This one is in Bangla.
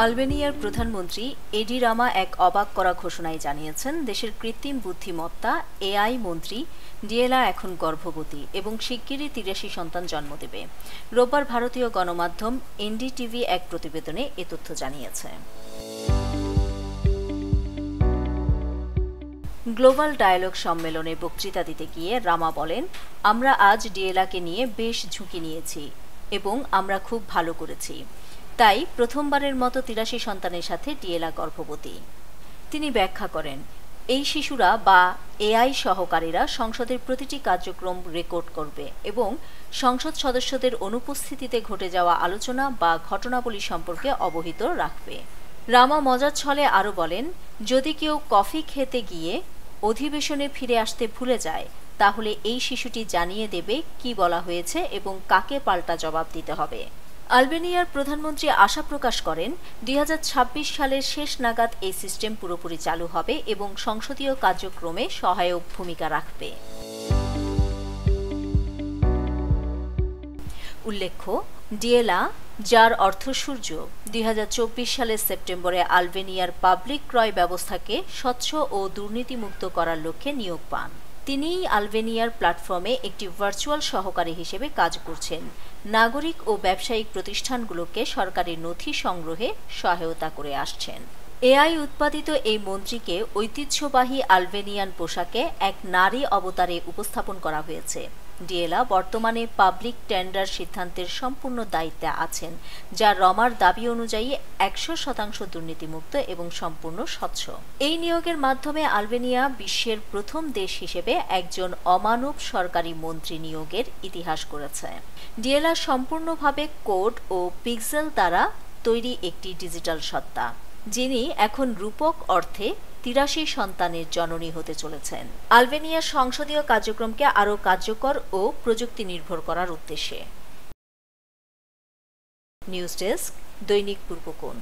আলবেনিয়ার প্রধানমন্ত্রী এডি রামা এক অবাক করা ঘোষণায় জানিয়েছেন, দেশের কৃত্রিম বুদ্ধিমত্তা এআই মন্ত্রী ডিয়েলা এখন গর্ভবতী এবং শিগগিরই ৮৩ সন্তান জন্ম দেবে। রোববার ভারতীয় গণমাধ্যম এনডিটিভি এক প্রতিবেদনে এ তথ্য জানিয়েছে। গ্লোবাল ডায়ালগ সম্মেলনে বক্তৃতা দিতে গিয়ে রামা বলেন, আমরা আজ ডিয়েলাকে নিয়ে বেশ ঝুঁকি নিয়েছি এবং আমরা খুব ভালো করেছি। তাই প্রথমবারের মতো ৮৩ সন্তানের সাথে ডিয়েলা গর্ভবতী। তিনি ব্যাখ্যা করেন, এই শিশুরা বা এআই সহকারীরা সংসদের প্রতিটি কার্যক্রম রেকর্ড করবে এবং সংসদ সদস্যদের অনুপস্থিতিতে ঘটে যাওয়া আলোচনা বা ঘটনাবলী সম্পর্কে অবহিত রাখবে। রামা মজার ছলে আরও বলেন, যদি কেউ কফি খেতে গিয়ে অধিবেশনে ফিরে আসতে ভুলে যায়, তাহলে এই শিশুটি জানিয়ে দেবে কি বলা হয়েছে এবং কাকে পাল্টা জবাব দিতে হবে। আলবেনিয়ার প্রধানমন্ত্রী আশা প্রকাশ করেন, ২০২৬ সালের শেষ নাগাদ এই সিস্টেম পুরোপুরি চালু হবে এবং সংসদীয় কার্যক্রমে সহায়ক ভূমিকা রাখবে। উল্লেখ্য, ডিয়েলা, যার অর্থ সূর্য, ২০২৪ সালের সেপ্টেম্বরে আলবেনিয়ার পাবলিক ক্রয় ব্যবস্থাকে স্বচ্ছ ও দুর্নীতিমুক্ত করার লক্ষ্যে নিয়োগ পান। তিনিই আলবেনিয়ার প্ল্যাটফর্মে একটি ভার্চুয়াল সহকারী হিসেবে কাজ করছেন, নাগরিক ও ব্যবসায়িক প্রতিষ্ঠানগুলোকে সরকারি নথি সংগ্রহে সহায়তা করে আসছেন। এআই উৎপাদিত এই মন্ত্রীকে ঐতিহ্যবাহী আলবেনিয়ান পোশাকে এক নারী অবতারে উপস্থাপন করা হয়েছে। ডিয়েলা বর্তমানে পাবলিক টেন্ডার সিদ্ধান্তের সম্পূর্ণ দায়িত্বে আছেন, যা রমার দাবি অনুযায়ী ১০০% দুর্নীতিমুক্ত এবং সম্পূর্ণ স্বচ্ছ। এই নিয়োগের মাধ্যমে আলবেনিয়া বিশ্বের প্রথম দেশ হিসেবে একজন অমানব সরকারি মন্ত্রী নিয়োগের ইতিহাস গড়েছে। ডিয়েলা সম্পূর্ণভাবে কোড ও পিক্সেল দ্বারা তৈরি একটি ডিজিটাল সত্তা, যিনি এখন রূপক অর্থে ৮৩ সন্তানের জননী হতে চলেছেন, আলবেনিয়ার সংসদীয় কার্যক্রমকে আরও কার্যকর ও প্রযুক্তি নির্ভর করার উদ্দেশ্যে। নিউজ ডেস্ক, দৈনিক পূর্বকোণ।